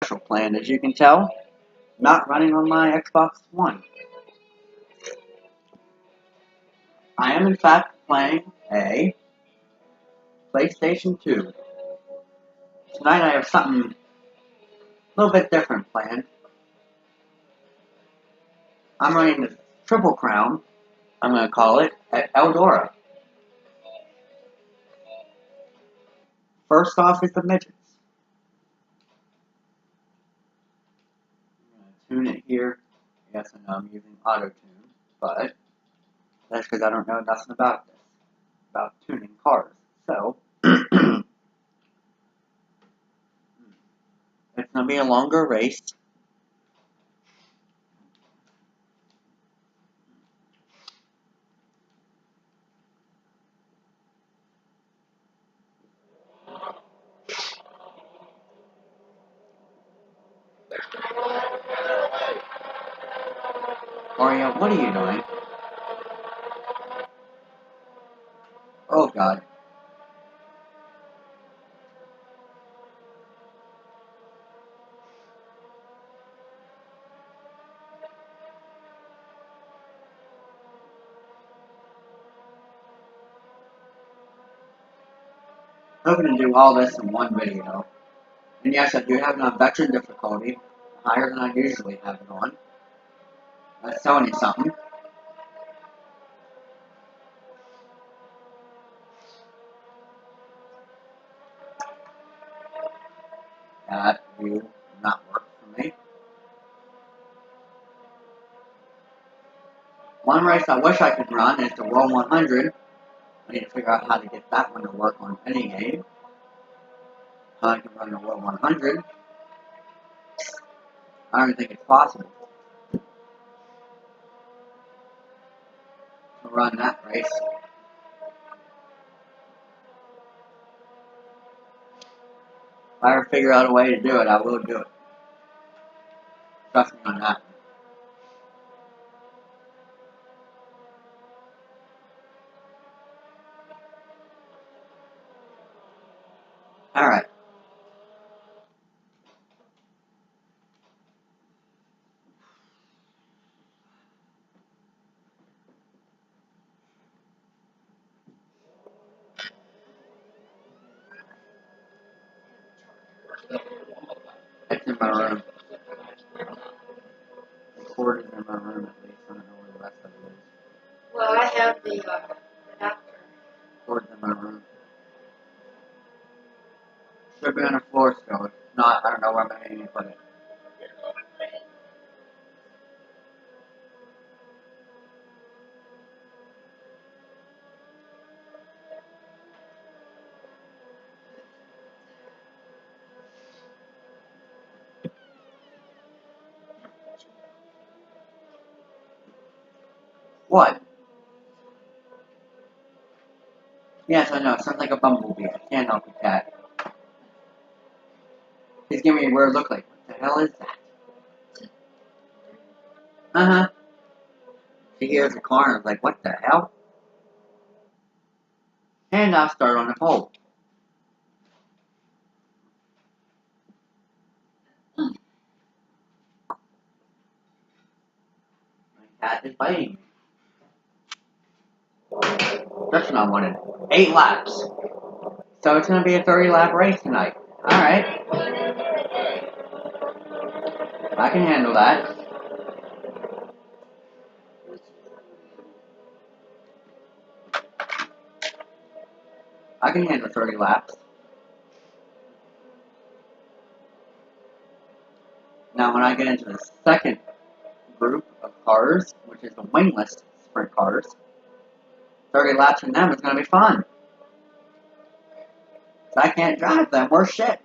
commercial plan, as you can tell. Not running on my Xbox One. I am in fact playing a PlayStation 2. Tonight I have something a little bit different planned. I'm running the Triple Crown, I'm going to call it, at Eldora. First off is the Midgets. I'm going to tune it here. Yes, I know I'm using auto-tune, but that's because I don't know nothing about this, about tuning cars. So, it's going to be a longer race. Mario, what are you doing? Oh god. I'm hoping to do all this in one video. And yes, I do have it on veteran difficulty, higher than I usually have it on. That's telling you something. That will not work for me. One race I wish I could run is the World 100. I need to figure out how to get that one to work on any game. How I can run the World 100. I don't think it's possible to run that race. If I ever figure out a way to do it, I will do it. Trust me on that. Alright. It's in my room. The cord is in my room at least. I don't know where the rest of it is. Well, I have the adapter. Cord's in my room. Should be on the floor still. If not, I don't know where I'm going to put it. What? Yes, I know. It sounds like a bumblebee. I can't help it, cat. He's giving me a weird look like, what the hell is that? Uh-huh. She hears the car and is like, what the hell? And I'll start on the pole. My cat is biting me. That's what I wanted. 8 laps. So it's going to be a 30-lap race tonight. Alright. I can handle that. I can handle 30 laps. Now when I get into the second group of cars, which is the Wingless sprint cars, 30 laps in them is going to be fun. So I can't drive them. Worse shit.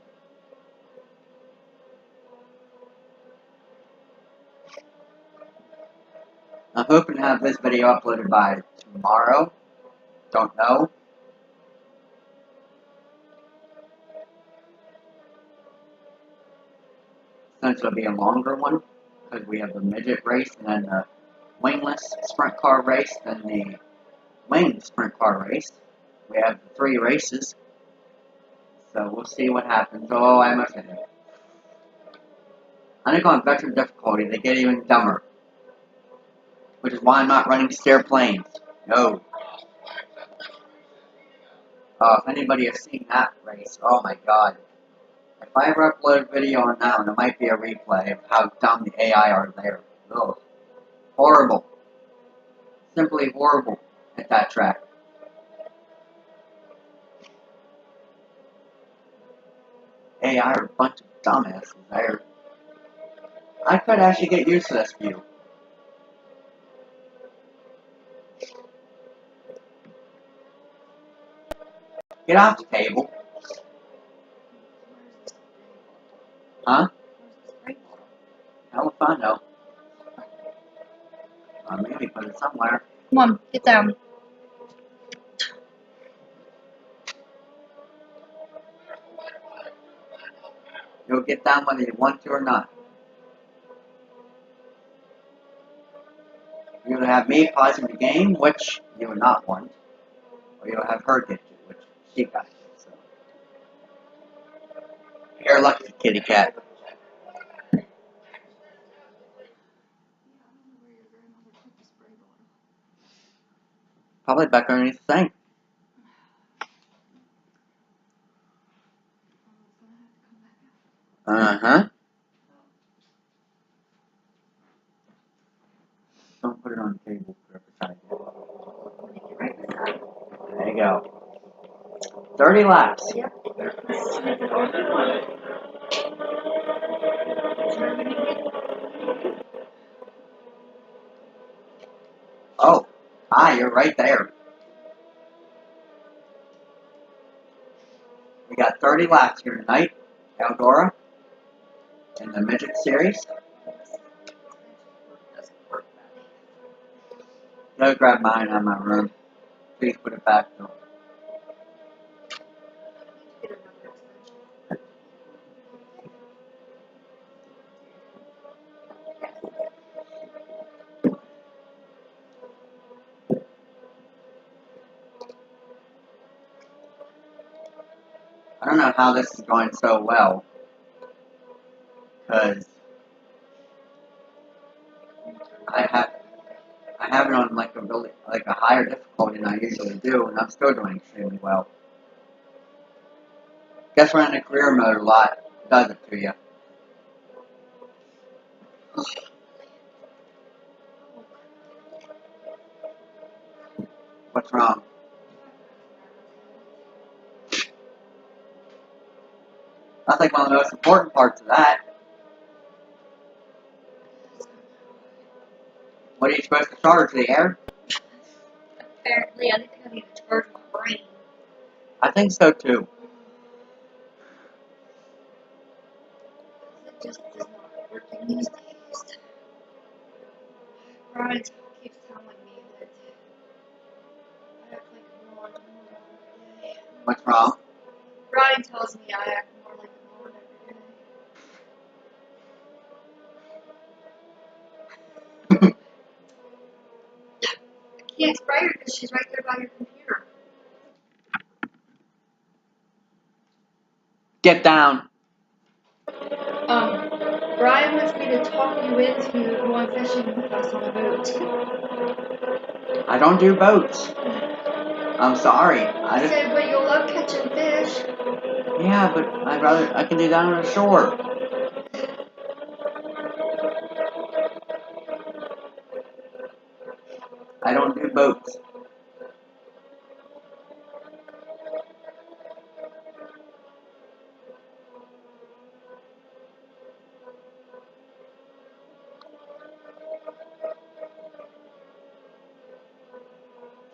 I'm hoping to have this video uploaded by tomorrow. Don't know. Since it'll be a longer one, because we have the midget race and then the wingless sprint car race, then the winged sprint car race. We have 3 races. So we'll see what happens. Oh, I must have. I think on veteran difficulty they get even dumber. Which is why I'm not running stair planes. No. If anybody has seen that race, oh my god. If I ever upload a video on that one, it might be a replay of how dumb the AI are there. Ugh. Horrible. Simply horrible at that track. AI are a bunch of dumbasses there. I could actually get used to this view. Get off the table. Huh? Hell if I know. Maybe put it somewhere. Come on, get down. You'll get down whether you want to or not. You're going to have me pausing the game, which you would not want. Or you'll have her get you, which she got you. So. You're lucky, kitty cat. Probably back underneath the thing. Uh-huh. Don't put it on the table for every time. There you go. 30 laps. Yep. Oh. You're right there. We got 30 laps here tonight. Eldora. In the Midget series. Go grab mine out of my room. Please put it back though. I don't know how this is going so well. Because I have it on like a higher difficulty than I usually do, and I'm still doing extremely well. Guess running in career mode a lot does it to you. What's wrong? That's like one of the most important parts of that. What are you supposed to charge, the air? Apparently, I think I need to charge my brain. I think so too. It just is not working these days. Brian keeps telling me that I act like a moron every day. What's wrong? Brian tells me I act more like a moron every day. I can't spray her because she's right there by your computer. Get down. Brian wants me to talk you into going fishing with us on a boat. I don't do boats. I'm sorry. I said, but you'll love catching fish. Yeah, but I can do that on the shore. I don't do boats.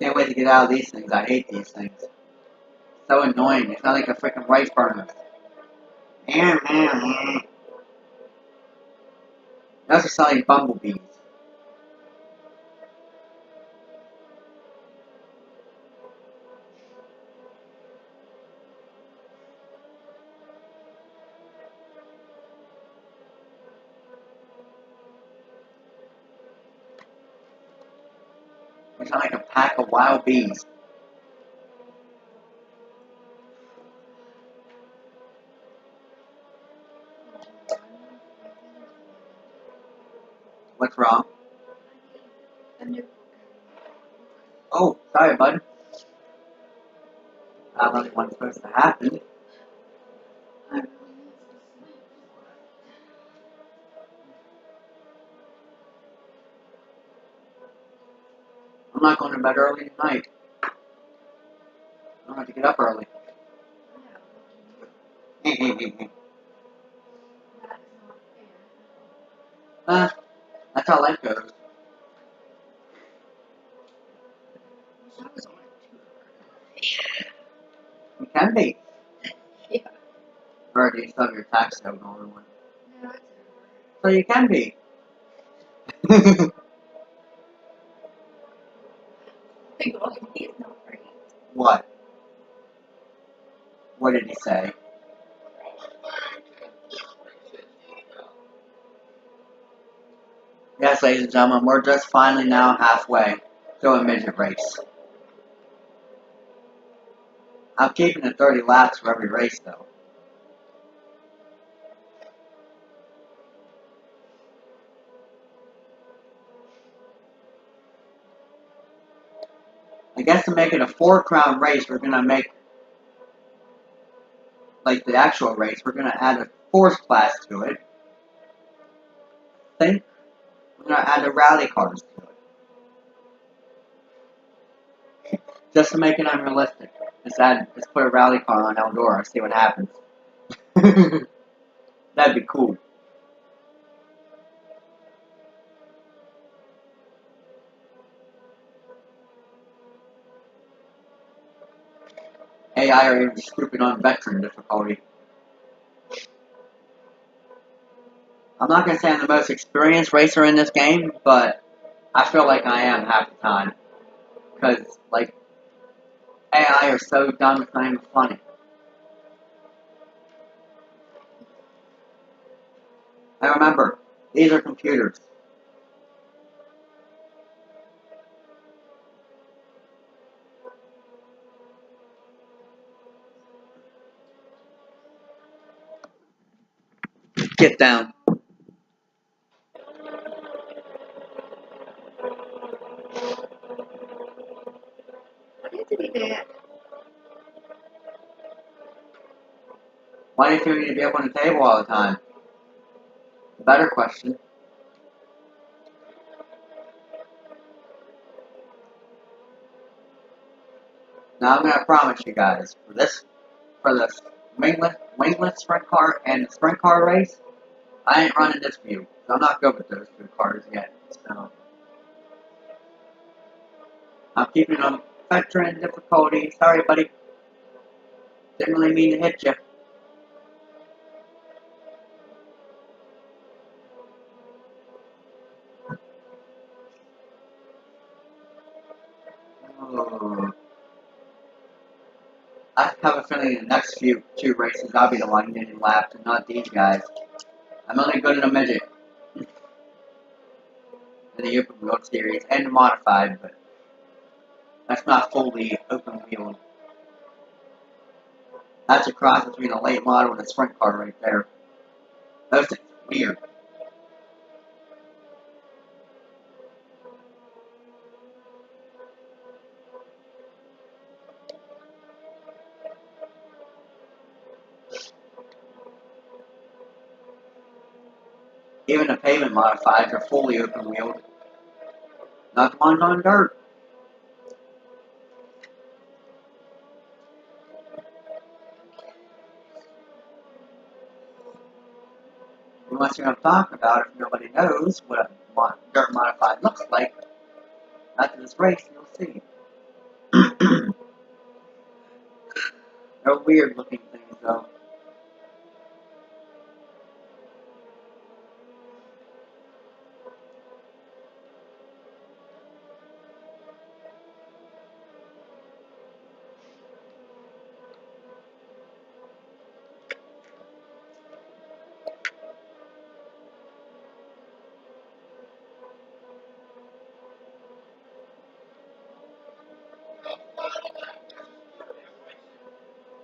Can't wait to get out of these things. I hate these things. So annoying. It's not like a freaking rice burner. Those are sound like bumblebees. They sound like a pack of wild bees. What's wrong? A new book. Oh, sorry, bud. Not really what's supposed to happen. I really need some sleep. I'm not going to bed early tonight. I don't have to get up early. Yeah, that is not fair. That's how life goes. Wish I was on it You can be. too. Yeah. Or do you still have your tax code going on? No, it's over. So you can be. Big boy, he's not right. What? What did he say? Yes, ladies and gentlemen, we're just finally now halfway to a midget race. I'm keeping it 30 laps for every race, though. I guess to make it a 4-crown race, we're going to make, like the actual race, we're going to add a 4th class to it. I think we're going to add the rally cars to it. Just to make it unrealistic. Let's put a rally car on Eldora, see what happens. That'd be cool. AI are even scooping on veteran difficulty. I'm not going to say I'm the most experienced racer in this game, but I feel like I am half the time. Because, like, AI are so dumb it's not even funny. I remember, these are computers. Get down. I need to be there. Why do you think you need to be up on the table all the time? The better question. Now I'm going to promise you guys, for this wingless sprint car and the sprint car race, I ain't running this view. So I'm not good with those 2 cars yet. So I'm keeping them veteran difficulty. Sorry, buddy. Didn't really mean to hit you. Oh. I have a feeling in the next 2 races I'll be the one getting lapped and not these guys. I'm only good in a midget. In the open wheel series and the modified, but that's not fully open wheel. That's a cross between a late model and a sprint car right there. Those things are weird. Even the pavement modifieds are fully open wheeled. Not the ones on dirt. Unless you're going to talk about it, if nobody knows what a dirt modified looks like. After this race, you'll see. They're weird looking things though.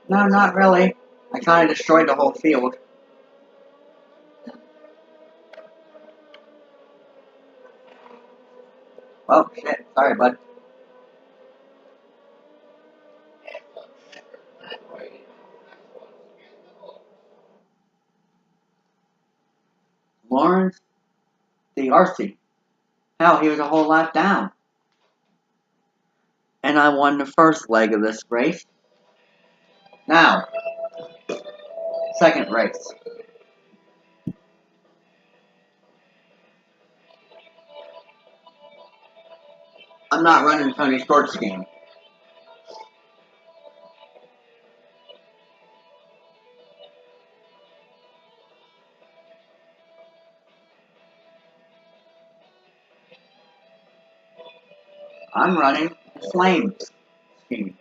No, not really. I kind of destroyed the whole field. Oh, shit. Sorry, bud. Lawrence DRC. Hell, he was a whole lap down. And I won the first leg of this race. Now, second race. I'm not running Tony Short's game. I'm running Flames scheme.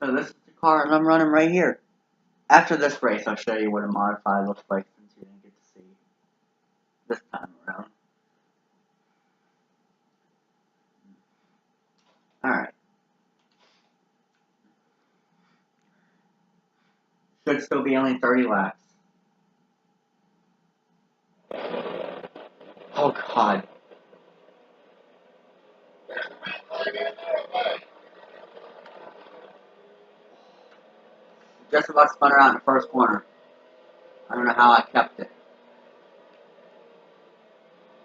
So this is the car I'm running right here. After this race, I'll show you what a modified looks like since you didn't get to see this time around. Alright. Should still be only 30 laps. Oh god. Just about spun her out in the first corner. I don't know how I kept it.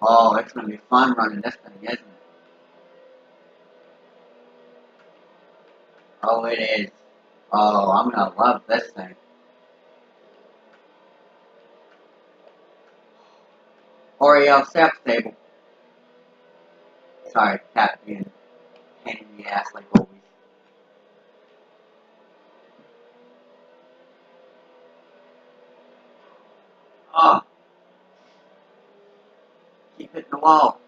Oh, it's going to be fun running this thing, isn't it? Oh, it is. Oh, I'm going to love this thing. Oreo, stay up the table. Sorry, cat being a pain in the ass like always. Oh, keep hitting the wall.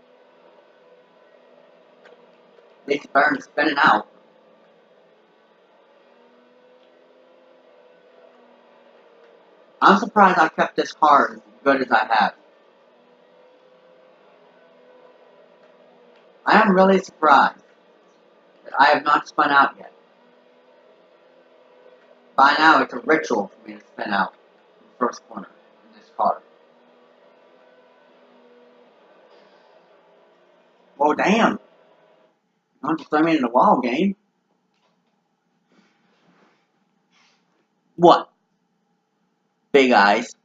These burns spinning out. I'm surprised I kept this car as good as I have. I am really surprised that I have not spun out yet. By now, it's a ritual for me to spin out in the first corner in this car. Well, damn. Don't just throw me in the wall, game. What? Big eyes.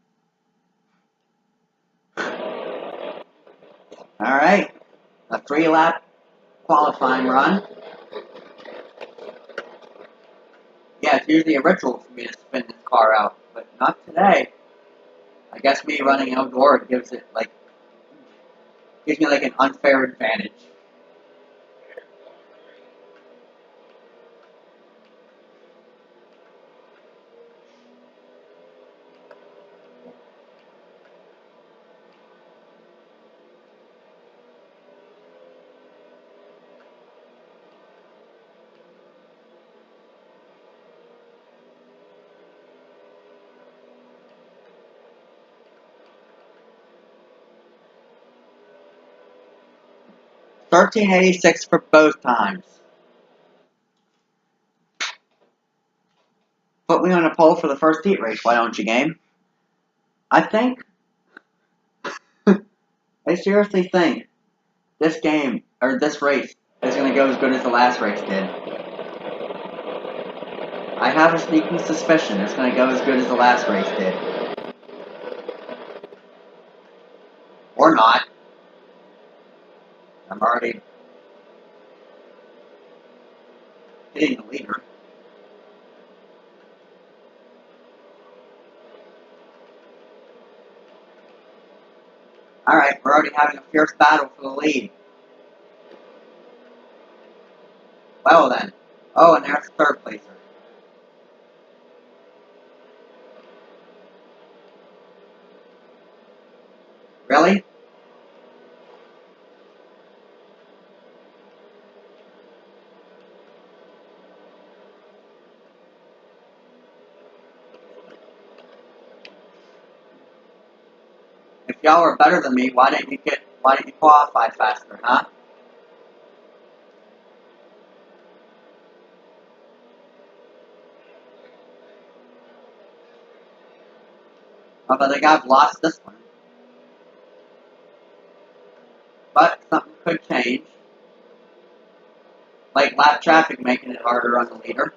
Alright. A 3-lap qualifying run. Yeah, it's usually a ritual for me to spin this car out, but not today. I guess me running Eldora gives me like an unfair advantage. $13.86 for both times. Put me on a poll for the first heat race, why don't you, game? I think, I seriously think this game, or this race, is going to go as good as the last race did. I have a sneaking suspicion it's going to go as good as the last race did. Or not. I'm already hitting the leader. Alright, we're already having a fierce battle for the lead. Well then. Oh, and there's the third placer. Really? If y'all were better than me, why didn't you qualify faster, huh? Although they got lost this one. But something could change. Like lap traffic making it harder on the leader.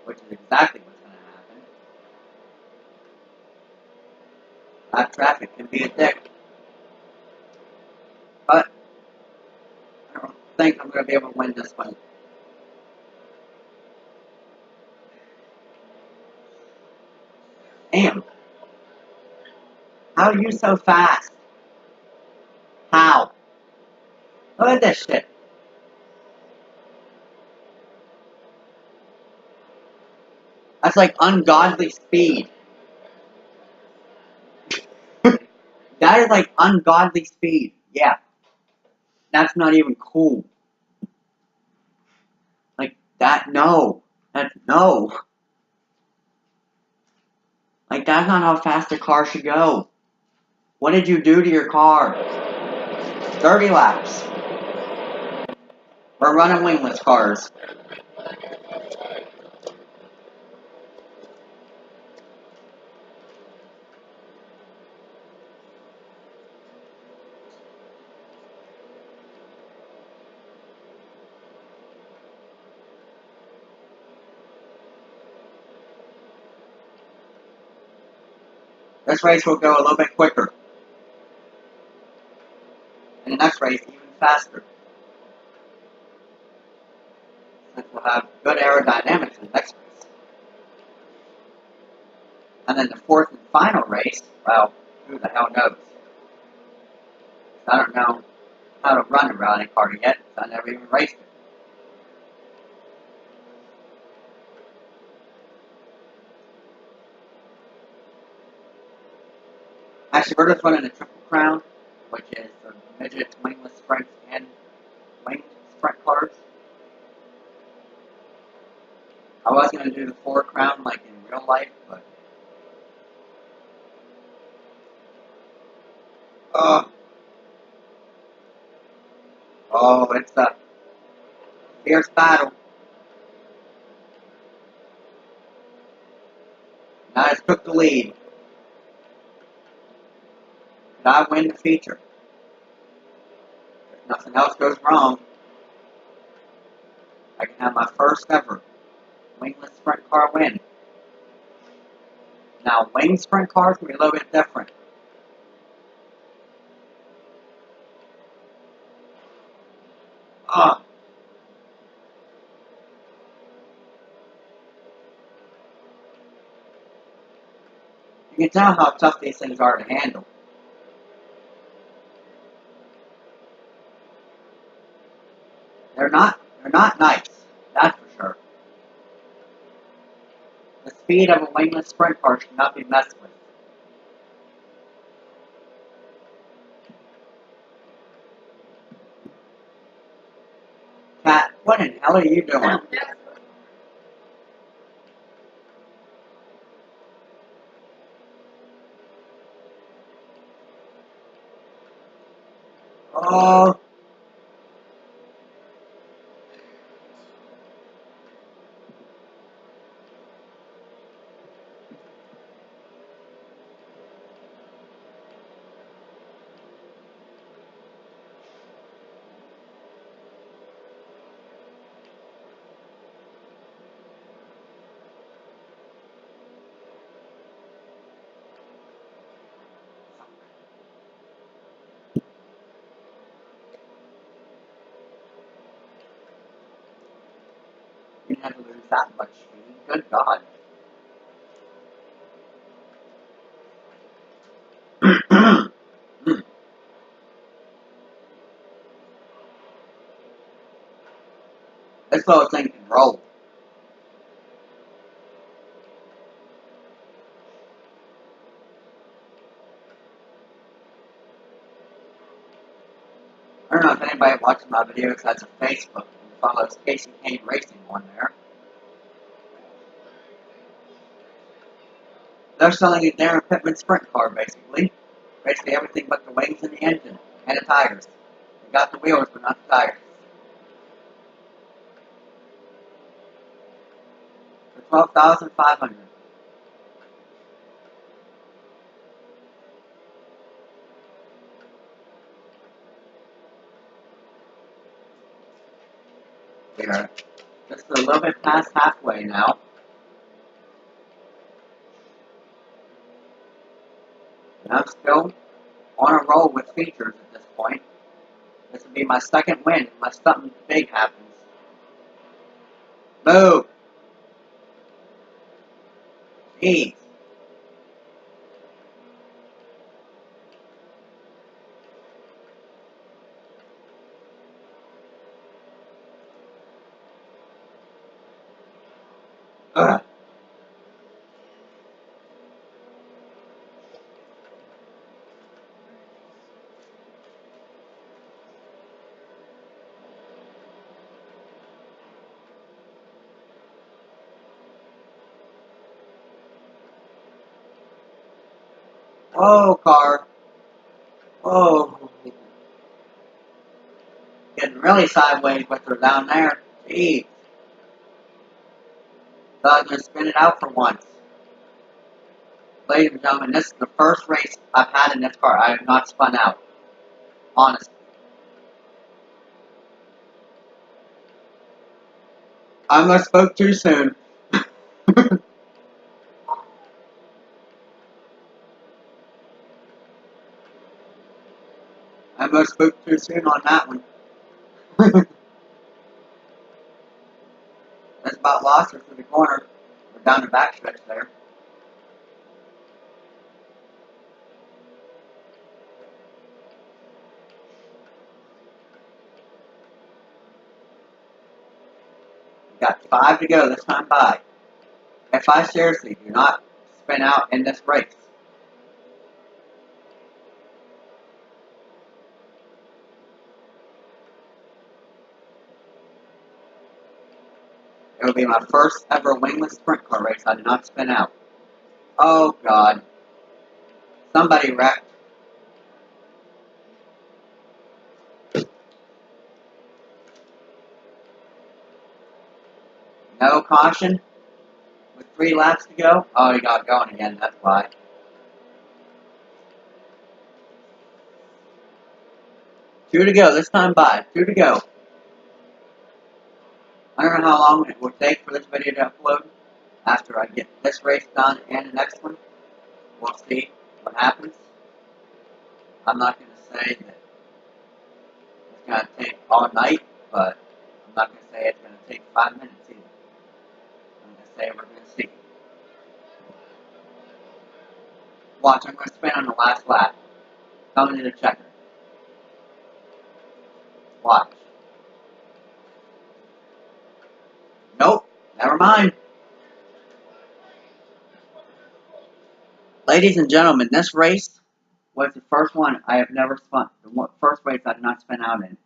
Which is exactly what's going to happen. Lap traffic can be a dick. But I don't think I'm going to be able to win this one. Damn. How are you so fast? How? Look at this shit. That's like ungodly speed. That is like ungodly speed. Yeah. That's not even cool. Like, that, no. That's, no. Like, that's not how fast a car should go. What did you do to your car? 30 laps. We're running wingless cars. This race will go a little bit quicker. And the next race, even faster. Since we'll have good aerodynamics in the next race. And then the fourth and final race, well, who the hell knows? I don't know how to run a rally car yet, because I never even raced it. Actually, we're just running a triple crown, which is the Midgets, Wingless sprints, and winged sprint cars. I was going to do the 4 crown like in real life, but... Oh, it's a fierce battle. And I just took the lead. And I win the feature. If nothing else goes wrong, I can have my first ever wingless sprint car win. Now, winged sprint cars can be a little bit different. Ugh. You can tell how tough these things are to handle. They're not nice, that's for sure. The speed of a wingless sprint car should not be messed with. Cat, what in hell are you doing? Oh. You didn't have to lose that much speed. Good God. This little thing can roll. I don't know if anybody watching my videos has a Facebook and follows Casey Kane Racing on there. They're selling a Darren Pittman sprint car, basically. Basically everything but the wings and the engine and the tires. They got the wheels, but not the tires. 12,500. Here. Just a little bit past halfway now. And I'm still on a roll with features at this point. This will be my second win unless something big happens. Move! Jeez. Ugh. Whoa, car. Whoa. Getting really sideways with her down there. Jeez. Thought I'd just spin it out for once. Ladies and gentlemen, this is the first race I've had in this car. I have not spun out. Honestly. I must spoke too soon. I must spoke too soon on that one. That's about lost her through the corner. We're down the backstretch there. We got 5 to go this time by. If I seriously do not spin out in this race, it will be my first ever wingless sprint car race I did not spin out. Oh God. Somebody wrecked. No caution. With 3 laps to go. Oh, he got going again, that's why. Two to go, this time by. 2 to go. I don't know how long it will take for this video to upload. After I get this race done and the next one, we'll see what happens. I'm not going to say that it's going to take all night, but I'm not going to say it's going to take 5 minutes either. I'm going to say we're going to see. Watch, I'm going to spin on the last lap. Coming to the checker. Watch. Nope, never mind. Ladies and gentlemen, this race was the first one I have never spun. The first race I did not spin out in.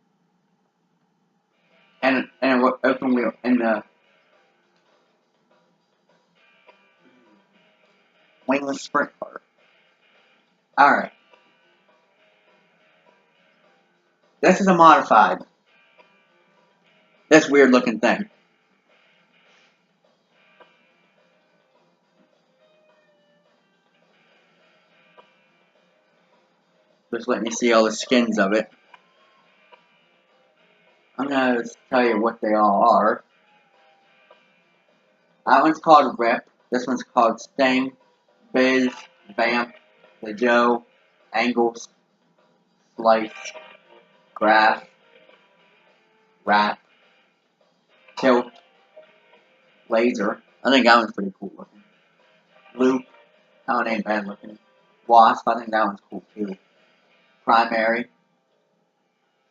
And an open wheel. In the wingless sprint car. Alright. This is a modified. This weird looking thing. Just let me see all the skins of it. I'm going to tell you what they all are. That one's called Rip. This one's called Sting, Biz, Vamp, the Joe, Angles, Slice, Graph, Wrap, Tilt, Laser. I think that one's pretty cool looking. Loop. That one ain't bad looking. Wasp. I think that one's cool too. Primary.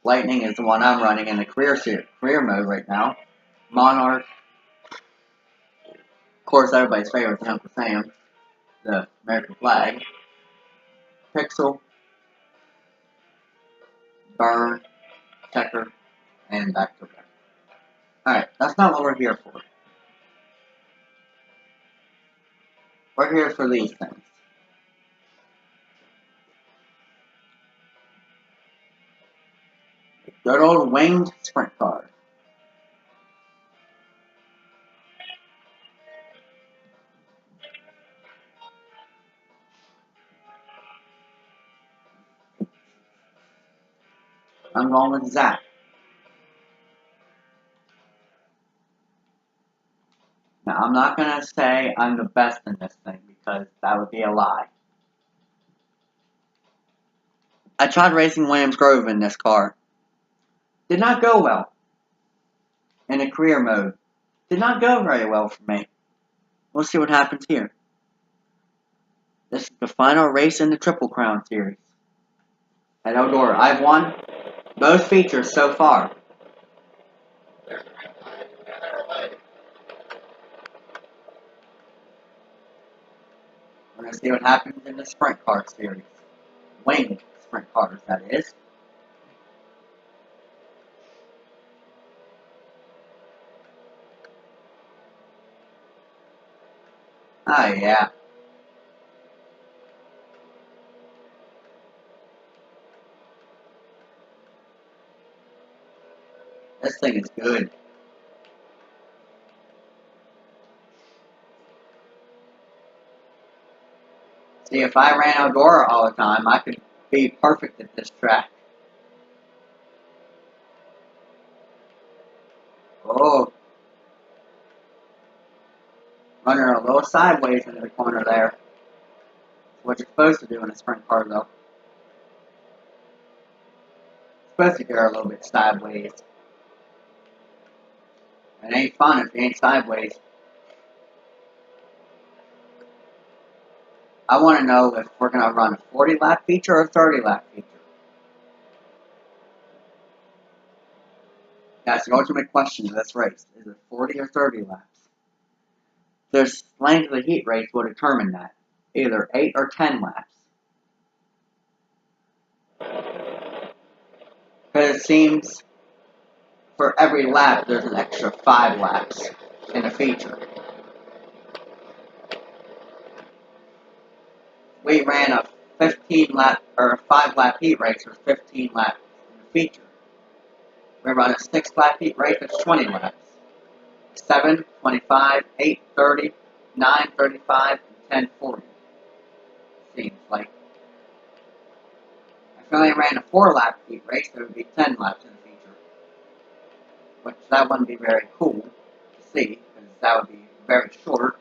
Lightning is the one I'm running in the career mode right now. Monarch. Of course, everybody's favorite is Uncle Sam. The American flag. Pixel. Burn. Checker. And back to back. Alright, that's not what we're here for. We're here for these things. Good old winged sprint car. I'm going with Zach. Now, I'm not going to say I'm the best in this thing because that would be a lie. I tried racing Williams Grove in this car. Did not go well. In a career mode. Did not go very well for me. We'll see what happens here. This is the final race in the Triple Crown Series. At Eldora, I've won most features so far. We're going to see what happens in the Sprint Car Series. Wing Sprint Cars, that is. Ah, yeah. This thing is good. See, if I ran Eldora all the time, I could be perfect at this track. Oh. Running a little sideways into the corner there. What you're supposed to do in a sprint car, though. You're supposed to go a little bit sideways. It ain't fun if you ain't sideways. I want to know if we're going to run a 40-lap feature or a 30-lap feature. That's the ultimate question of this race. Is it 40 or 30 laps? The length of the heat race will determine that. Either 8 or 10 laps. Because it seems for every lap there's an extra 5 laps in a feature. We ran a 15-lap or a 5-lap heat race with 15 laps in the feature. We run a 6-lap heat race that's 20 laps. 7, 25, 8, 30, 9, 35, and 10, 40. Seems like. If I only ran a 4-lap heat race, there would be 10 laps in the feature. Which that wouldn't be very cool to see, because that would be very short.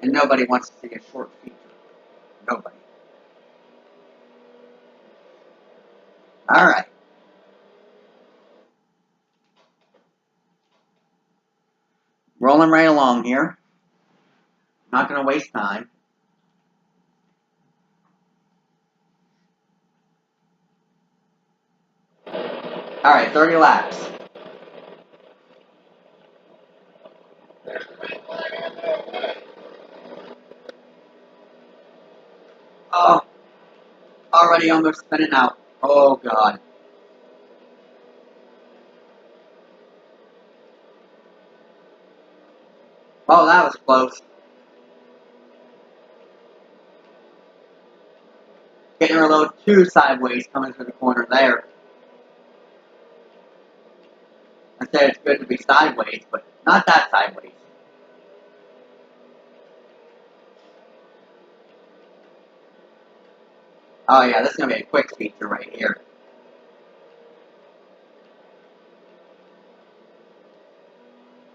And nobody wants to see a short feature. Nobody. Alright. Rolling right along here. Not going to waste time. Alright, 30 laps. Oh, already almost spinning out. Oh, God. Oh, that was close. Getting her a little too sideways coming through the corner there. I said it's good to be sideways, but not that sideways. Oh yeah, this is going to be a quick feature right here.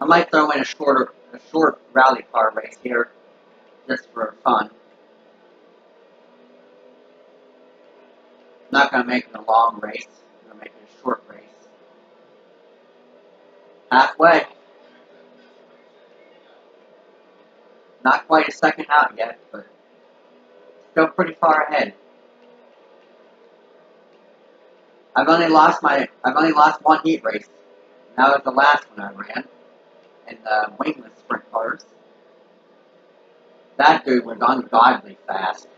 I might throw in a short rally car race here, just for fun. I'm not going to make it a long race. I'm going to make it a short race. Halfway. Not quite a second out yet, but still pretty far ahead. I've only lost one heat race. That was the last one I ran in the Wingless sprint cars. That dude was ungodly fast.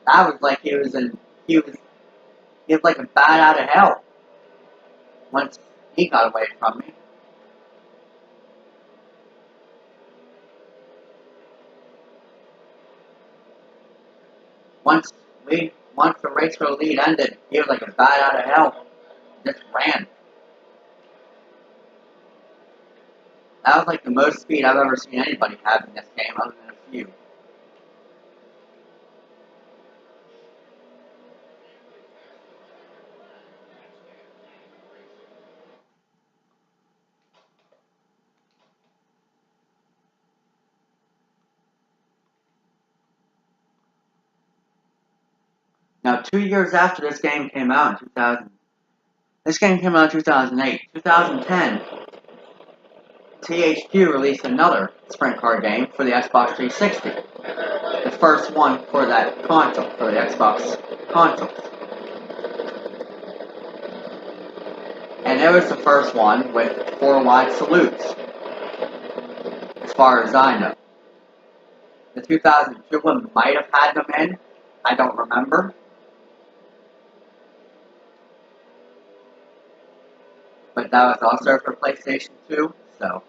That was like he was like a bat out of hell. Once he got away from me. Once the race for the lead ended, he was like a bat out of hell. Just ran. That was like the most speed I've ever seen anybody have in this game, other than a few. Now, 2 years after this game came out in 2000, this game came out in 2008. 2010, THQ released another sprint car game for the Xbox 360. The first one for that console, for the Xbox consoles. And it was the first one with 4 wide salutes, as far as I know. The 2002 one might have had them in, I don't remember. But that was also for PlayStation 2, so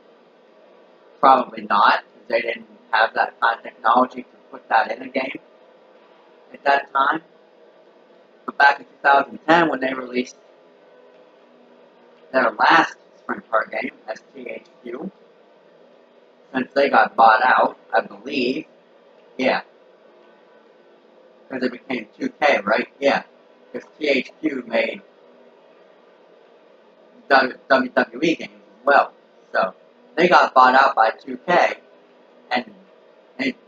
probably not, because they didn't have that kind of technology to put that in a game at that time. But back in 2010, when they released their last sprint car game, as THQ, since they got bought out, I believe, yeah, because it became 2K, right? Yeah, because THQ made WWE games as well. So they got bought out by 2K, and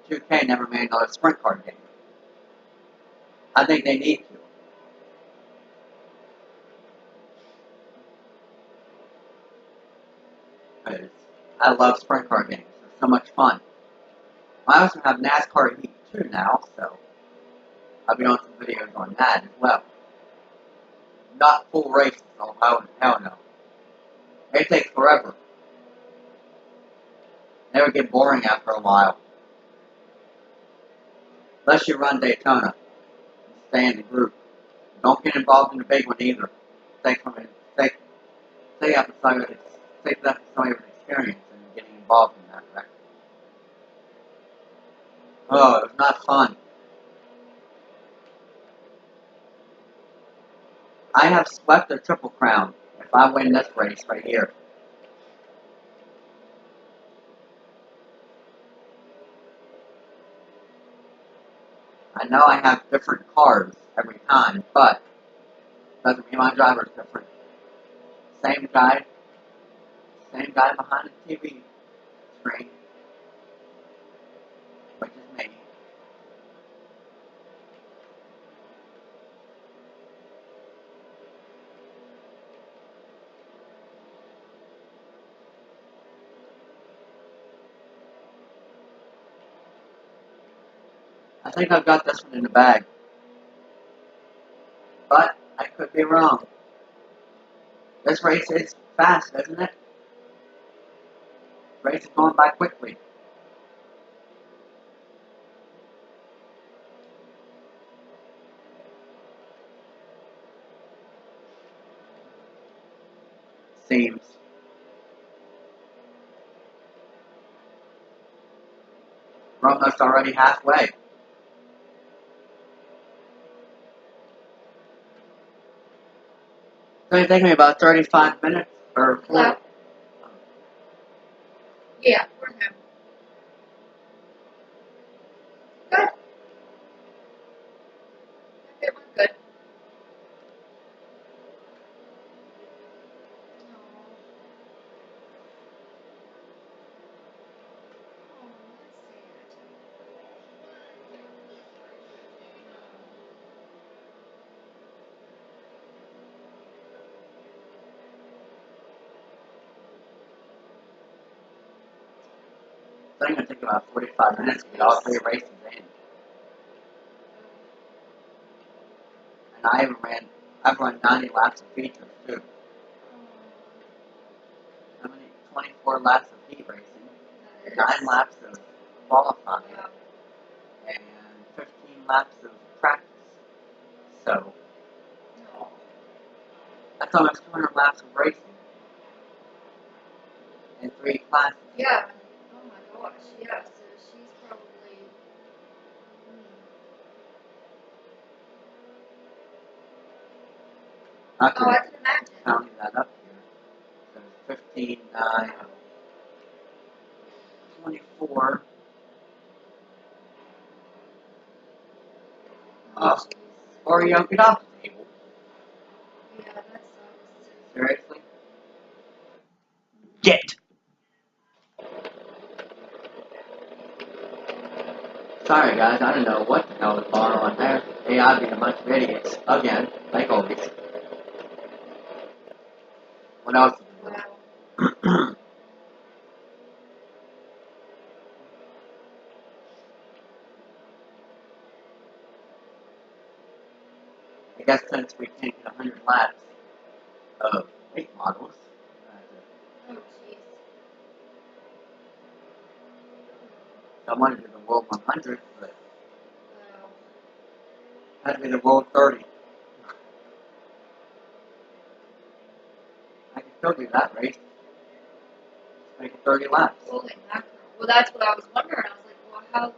2K never made another sprint car game. I think they need to. Because I love sprint car games. They're so much fun. I also have NASCAR Heat 2 now, so I'll be doing some videos on that as well. Not full races, though. Hell no. They take forever. They would get boring after a while. Unless you run Daytona. Stay in the group. Don't get involved in the big one either. Take that for some of your experience and getting involved in that, right? Oh, it was not fun. I have swept the Triple Crown if I win this race right here. I know I have different cars every time, but doesn't mean my driver's different. Same guy behind the TV screen, which is me. I think I've got this one in the bag, but I could be wrong. This race is fast, isn't it? Race is going by quickly. Seems. We're almost already halfway. It's going to take me about 35 minutes or 40. Hello? Yeah, we're home. Good. It went good. It's only going to take about 45 minutes to get all 3 races in. And I've run 90 laps of features too. How many? 24 laps of heat racing, 9 laps of qualifying, and 15 laps of practice. So, that's almost 200 laps of racing in 3 classes. Yeah. Oh my gosh. Yeah. So she's probably. I Oh, can I can imagine. counting that up here. So 15, 9, 24. Oh, Or you don't get off the table. yeah, that sucks. Seriously? Get! Sorry guys, I don't know what the hell is going on there. AI being a bunch of idiots. Again, like always. What else? Wow. I guess since we can't get 100 laps of late models, Oh, jeez. I wanted to do the World 100, but Wow. had to be the World 30. I can still do that race. Make it 30 laps. Holy mackerel. Well, that's what I was wondering. I was like, well,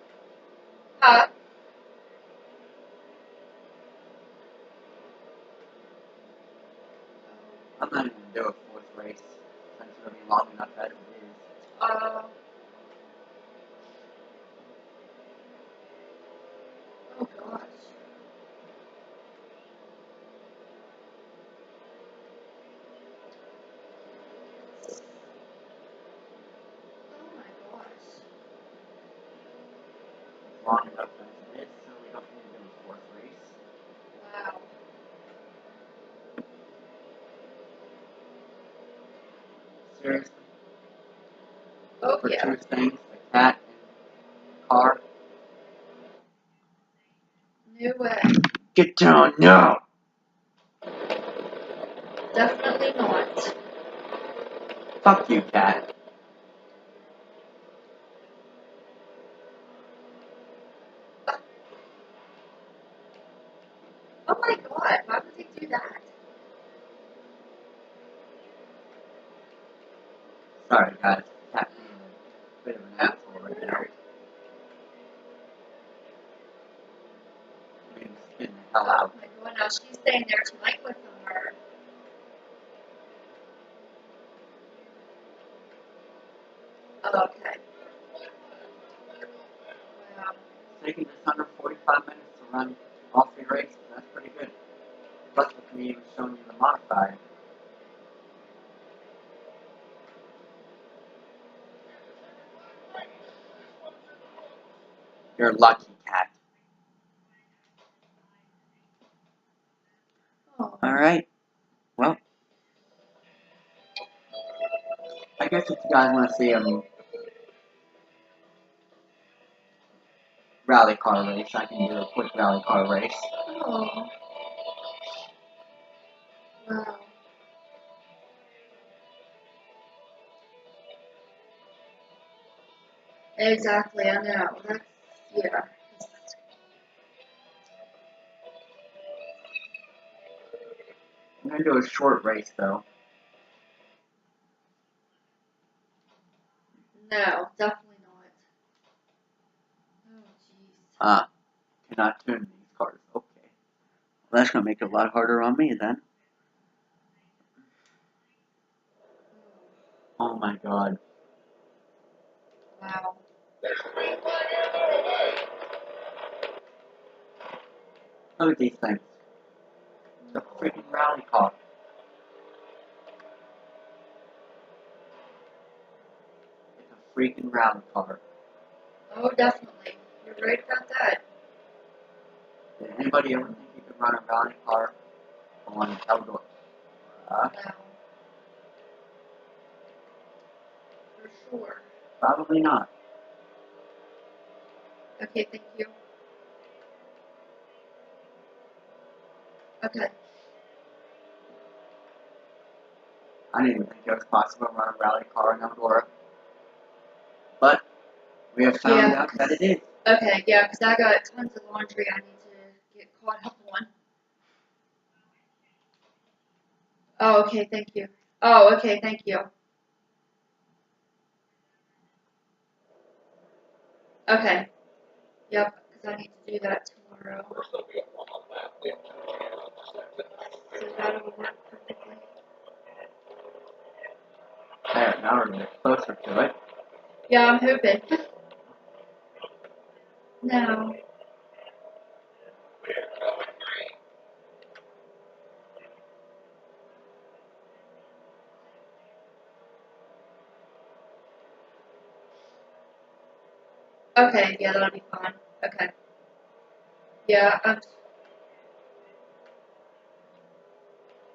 how, I'm not even going to do a fourth race since it'll be long enough as it is. oh gosh. Oh my gosh. It's long enough as it is, so we don't need to do a fourth race. Wow. Seriously? Oh For yeah. two things, the cat and the car. No way. Get down now! Definitely not. Fuck you, cat. Oh my god. Why would they do that? Sorry, guys. Cat being a bit of an asshole right now. Being skin the hell Oh out. my god. Now she's staying there tonight with her. Oh, okay. Wow. It's taking just under 45 minutes to run all three races. That's pretty good. Plus, with me even showing you the modified. You're lucky, cat. Oh. Alright. Well, I guess if you guys want to see a rally car race, I can do a quick rally car race. Oh. Wow. Exactly, I know. That's, yeah. I'm going to do a short race, though. No, definitely not. Oh, jeez. Cannot tune these cars. Okay. Well, that's going to make it a lot harder on me, then. Oh my god. Wow. Look at these things. It's a freaking rally car. It's a freaking rally car. Oh, definitely. You're right about that. Did anybody ever think you could run a rally car on Eldora? Wow. For sure. Probably not. Okay, thank you. Okay. I didn't even think it was possible to run a rally car in Eldora. But we have found out that it is. Okay, yeah, because I got tons of laundry I need to get caught up on. Oh, okay, thank you. Oh, okay, thank you. Okay. Yep, because I need to do that tomorrow. So that'll work perfectly. There, now we're getting closer to it. Yeah, I'm hoping. No. Okay, yeah, that'll be fine. Okay. Yeah,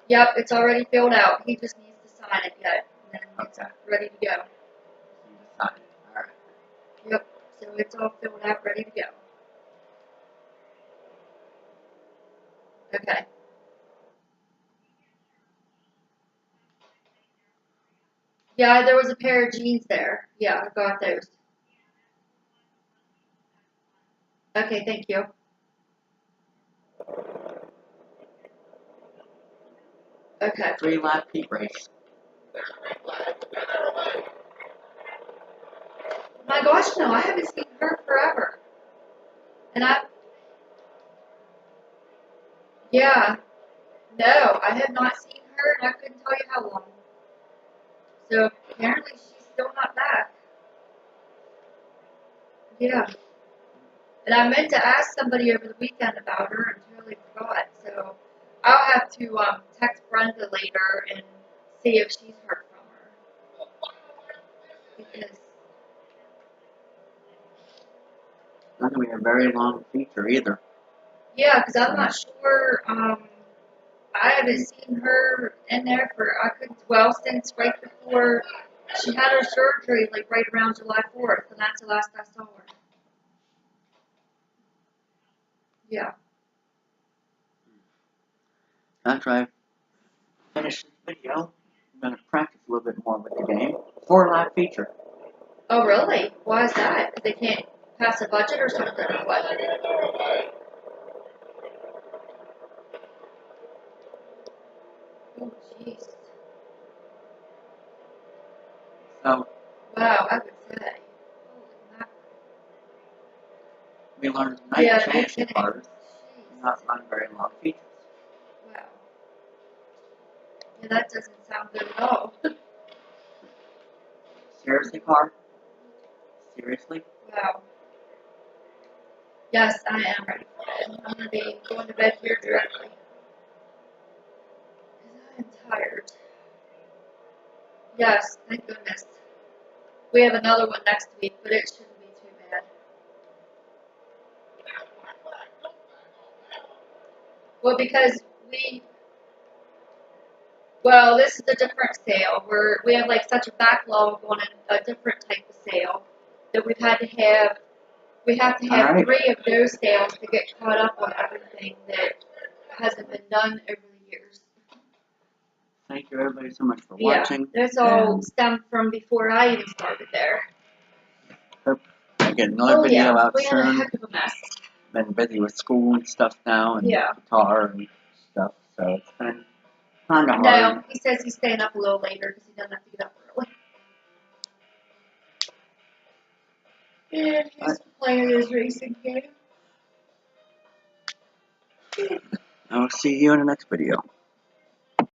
Yep, it's already filled out. He just needs to sign it yet, and then it's Okay. ready to go. You decide. Alright. Yep, so it's all filled out, ready to go. Okay. Yeah, there was a pair of jeans there. Yeah, I got those. Okay, thank you. Okay. 3-lap heat race. My gosh, no, I haven't seen her forever. And yeah, no, I have not seen her, and I couldn't tell you how long. So apparently she's still not back. Yeah. And I meant to ask somebody over the weekend about her and totally forgot. So I'll have to text Brenda later and see if she's heard from her. Because, Not going to be a very long feature either. yeah, because I'm not sure. I haven't seen her in there since right before she had her surgery, like right around July 4th, and that's the last I saw her. Yeah. After I finish this video, I'm going to practice a little bit more with the game. 4-lap feature. Oh, really? Why is that? 'Cause they can't pass a budget or something, or what? Oh, jeez. So, Wow, I would say. Holy mackerel. we learned tonight Yeah, to no change the kidding. cars. Jeez. Not run very long features. Wow. Yeah, that doesn't sound good at all. Seriously, car? Seriously? Wow. Yes, I am ready for bed. I'm going to be going to bed here directly. Because I am tired. Yes, thank goodness. We have another one next week, but it shouldn't be too bad. Well, because this is a different sale. We have like such a backlog on a different type of sale that we have to have Alright. 3 of those sales to get caught up on everything that hasn't been done over the years. Thank you everybody so much for Yeah, watching. this all stemmed from before I even started there. I get another video yeah, out we had a soon. heck of a mess. Been busy with school and stuff now, and Yeah. guitar and stuff, so it's been kind of hard. No, he says he's staying up a little later because he doesn't have to get up early. And he's playing his racing game. I will see you in the next video.